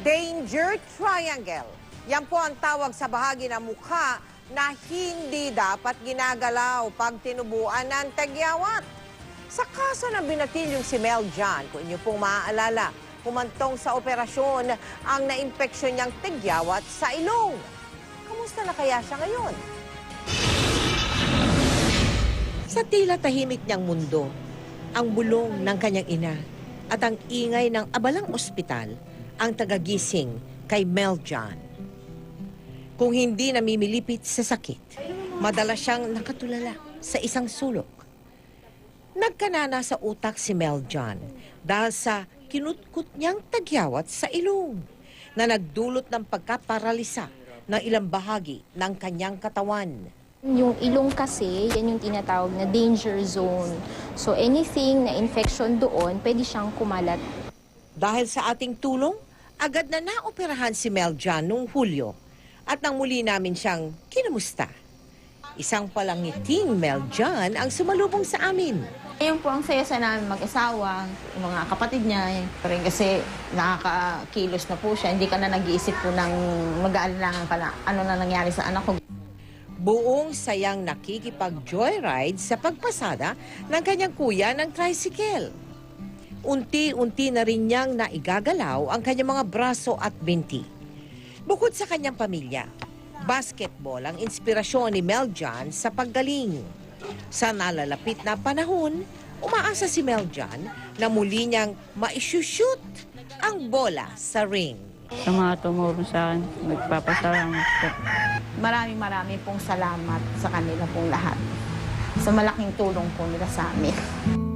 Danger Triangle. Yan po ang tawag sa bahagi ng mukha na hindi dapat ginagalaw pag tinubuan ng tagyawat. Sa kaso ng binatilyong si Mel John, kung inyo pong maaalala, humantong sa operasyon ang naimpeksyon niyang tagyawat sa ilong. Kamusta na kaya siya ngayon? Sa tila tahimik niyang mundo, ang bulong ng kanyang ina at ang ingay ng abalang ospital ang tagagising kay Mel John. Kung hindi namimilipit sa sakit, madalas siyang nakatulala sa isang sulok. Nagkanana sa utak si Mel John dahil sa kinutkot niyang tagyawat sa ilong na nagdulot ng pagkaparalisa ng ilang bahagi ng kanyang katawan. Yung ilong kasi, yan yung tinatawag na danger zone. So anything na infection doon, pwede siyang kumalat. Dahil sa ating tulong, agad na naoperahan si Mel John noong Hulyo at nang muli namin siyang kinamusta. Isang palangiting Mel John ang sumalubong sa amin. Ayun po ang saya sa namin mag-asawa, yung mga kapatid niya. Rin kasi nakakakilos na po siya, hindi ka na nag-iisip po ng mag-aalangan ka na ano na nangyari sa anak ko. Buong sayang nakikipag-joyride sa pagpasada ng kanyang kuya ng tricycle. Unti-unti na rin niyang naigagalaw ang kanyang mga braso at binti. Bukod sa kanyang pamilya, basketball ang inspirasyon ni Mel John sa paggaling. Sa nalalapit na panahon, umaasa si Mel John na muli niyang maisushoot ang bola sa ring. Sa mga tumulong sa akin, magpapasalamat po. Maraming pong salamat sa kanila pong lahat. Sa malaking tulong po nila sa amin.